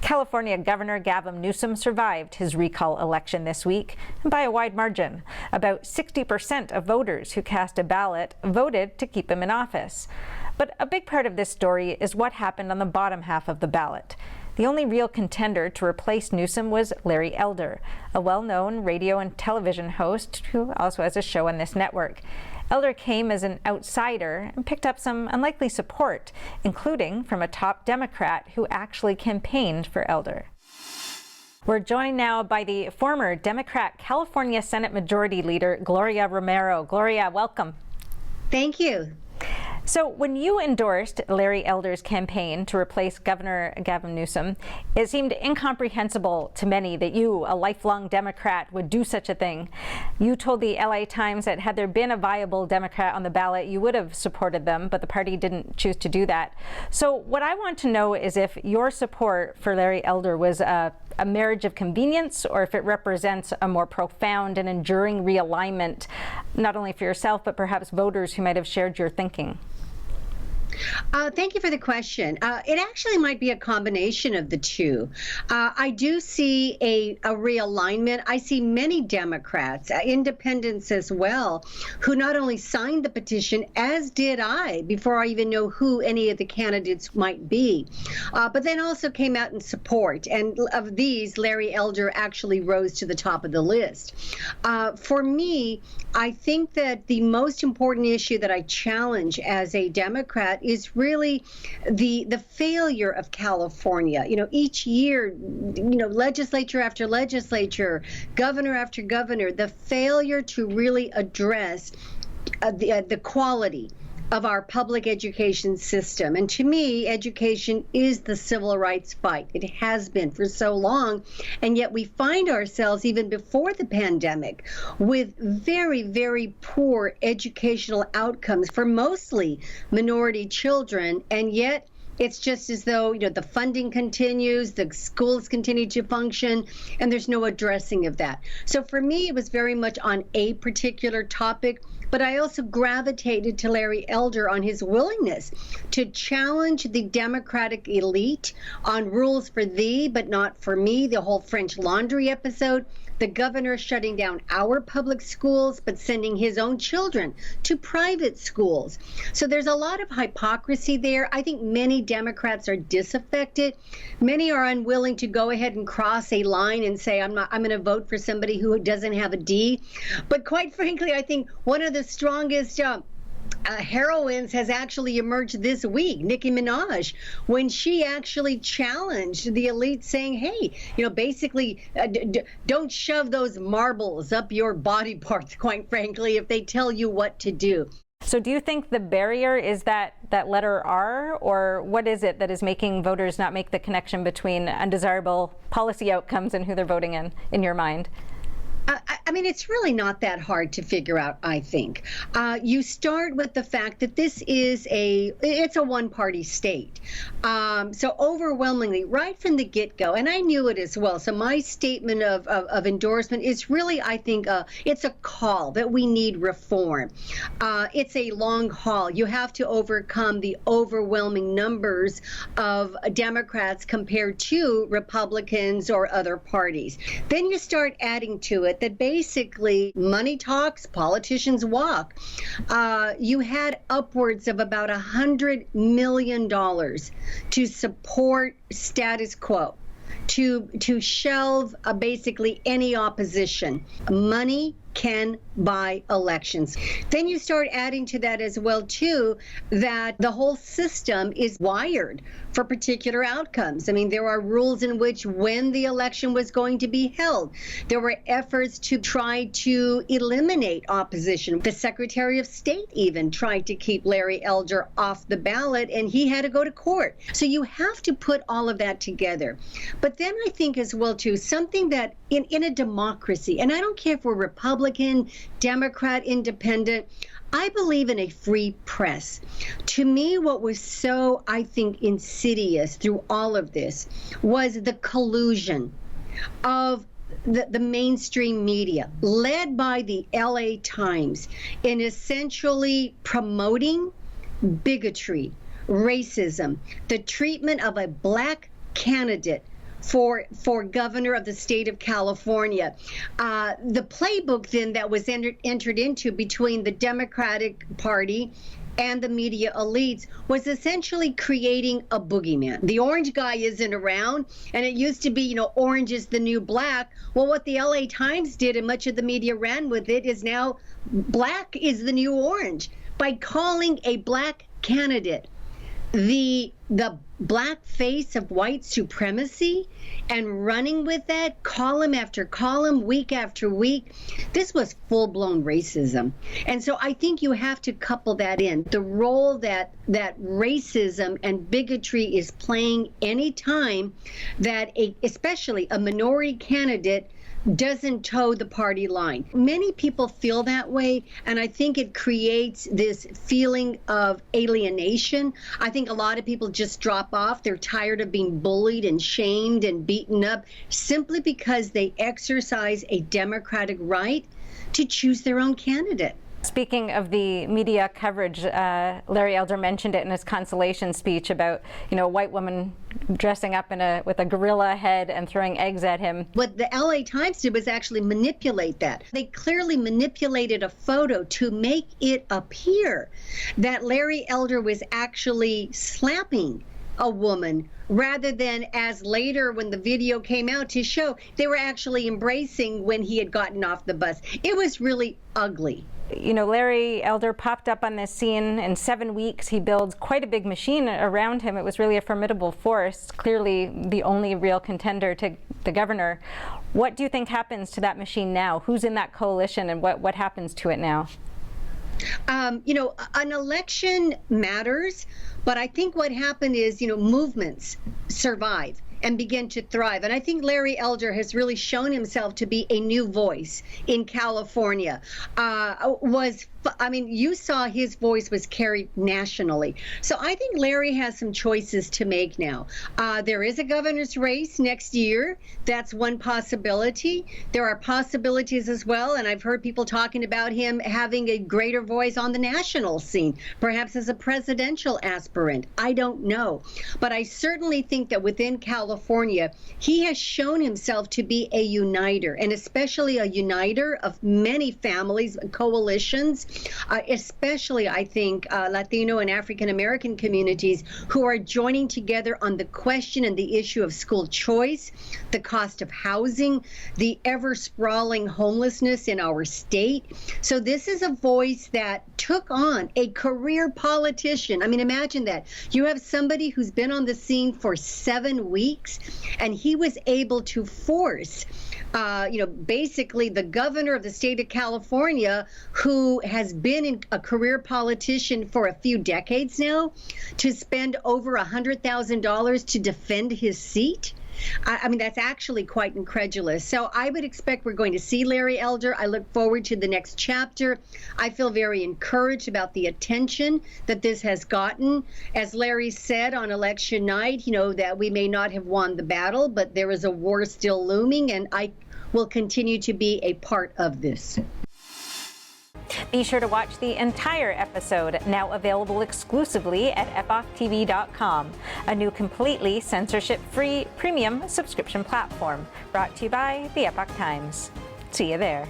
California Governor Gavin Newsom survived his recall election this week, and by a wide margin. About 60% of voters who cast a ballot voted to keep him in office. But a big part of this story is what happened on the bottom half of the ballot. The only real contender to replace Newsom was Larry Elder, a well-known radio and television host who also has a show on this network. Elder came as an outsider and picked up some unlikely support, including from a top Democrat who actually campaigned for Elder. We're joined now by the former Democrat California Senate Majority Leader, Gloria Romero. Gloria, welcome. Thank you. So when you endorsed Larry Elder's campaign to replace Governor Gavin Newsom, it seemed incomprehensible to many that you, a lifelong Democrat, would do such a thing. You told the LA Times that had there been a viable Democrat on the ballot, you would have supported them, but the party didn't choose to do that. So what I want to know is if your support for Larry Elder was a marriage of convenience, or if it represents a more profound and enduring realignment, not only for yourself, but perhaps voters who might have shared your thinking. Thank you for the question. It actually might be a combination of the two. I do see a realignment. I see many Democrats, independents as well, who not only signed the petition, as did I, before I even know who any of the candidates might be, but then also came out in support. And of these, Larry Elder actually rose to the top of the list. For me, I think that the most important issue that I challenge as a Democrat is really the failure of California. You know, each year, legislature after legislature, governor after governor, the failure to really address the quality of our public education system. And to me, education is the civil rights fight. It has been for so long. And yet we find ourselves, even before the pandemic, with very, very poor educational outcomes for mostly minority children. And yet it's just as though, the funding continues, the schools continue to function, and there's no addressing of that. So for me, it was very much on a particular topic. But I also gravitated to Larry Elder on his willingness to challenge the Democratic elite on rules for thee, but not for me, the whole French Laundry episode. The governor shutting down our public schools, but sending his own children to private schools. So there's a lot of hypocrisy there. I think many Democrats are disaffected. Many are unwilling to go ahead and cross a line and say, I'm going to vote for somebody who doesn't have a D. But quite frankly, I think one of the strongest heroines has actually emerged this week, Nicki Minaj, when she actually challenged the elite, saying, hey, basically don't shove those marbles up your body parts, quite frankly, if they tell you what to do. So do you think the barrier is that letter R, or what is it that is making voters not make the connection between undesirable policy outcomes and who they're voting in your mind? I mean, it's really not that hard to figure out, I think. You start with the fact that this is it's a one-party state. So overwhelmingly, right from the get-go, and I knew it as well, so my statement of endorsement is really, I think, it's a call that we need reform. It's a long haul. You have to overcome the overwhelming numbers of Democrats compared to Republicans or other parties. Then you start adding to it that basically money talks, politicians walk. You had upwards of about $100 million to support status quo, to shelve basically any opposition. Money can buy elections. Then you start adding to that as well, too, that the whole system is wired for particular outcomes. I mean, there are rules in which when the election was going to be held, there were efforts to try to eliminate opposition. The Secretary of State even tried to keep Larry Elder off the ballot, and he had to go to court. So you have to put all of that together. But then I think as well, too, something that in a democracy, and I don't care if we're Republican, Democrat, Independent, I believe in a free press. To me, what was so, I think, insidious through all of this was the collusion of the mainstream media, led by the LA Times, in essentially promoting bigotry, racism, the treatment of a black candidate for governor of the state of California. The playbook then that was entered into between the Democratic Party and the media elites was essentially creating a boogeyman. The orange guy isn't around, and it used to be, orange is the new black. Well, what the LA Times did, and much of the media ran with it, is now black is the new orange by calling a black candidate the black face of white supremacy and running with that column after column, week after week. This was full-blown racism. And so I think you have to couple that in. The role that racism and bigotry is playing any time that especially a minority candidate doesn't toe the party line. Many people feel that way, and I think it creates this feeling of alienation. I think a lot of people just drop off. They're tired of being bullied and shamed and beaten up simply because they exercise a democratic right to choose their own candidate. Speaking of the media coverage, Larry Elder mentioned it in his consolation speech about, a white woman dressing up with a gorilla head and throwing eggs at him. What the LA Times did was actually manipulate that. They clearly manipulated a photo to make it appear that Larry Elder was actually slapping a woman, rather than, as later when the video came out to show, they were actually embracing when he had gotten off the bus. It was really ugly. Larry Elder popped up on this scene in 7 weeks. He builds quite a big machine around him. It was really a formidable force, clearly the only real contender to the governor. What do you think happens to that machine now? Who's in that coalition, and what happens to it now? An election matters, but I think what happened is, movements survive and begin to thrive. And I think Larry Elder has really shown himself to be a new voice in California. You saw his voice was carried nationally. So I think Larry has some choices to make now. There is a governor's race next year. That's one possibility. There are possibilities as well, and I've heard people talking about him having a greater voice on the national scene, perhaps as a presidential aspirant. I don't know. But I certainly think that within California, he has shown himself to be a uniter, and especially a uniter of many families, coalitions, especially, I think, Latino and African American communities who are joining together on the question and the issue of school choice, the cost of housing, the ever-sprawling homelessness in our state. So this is a voice that took on a career politician. Imagine that. You have somebody who's been on the scene for 7 weeks, and he was able to force basically the governor of the state of California, who has been a career politician for a few decades now, to spend over $100,000 to defend his seat. That's actually quite incredulous. So I would expect we're going to see Larry Elder. I look forward to the next chapter. I feel very encouraged about the attention that this has gotten. As Larry said on election night, that we may not have won the battle, but there is a war still looming, and I will continue to be a part of this. Be sure to watch the entire episode, now available exclusively at epochtv.com, a new completely censorship-free premium subscription platform brought to you by the Epoch Times. See you there.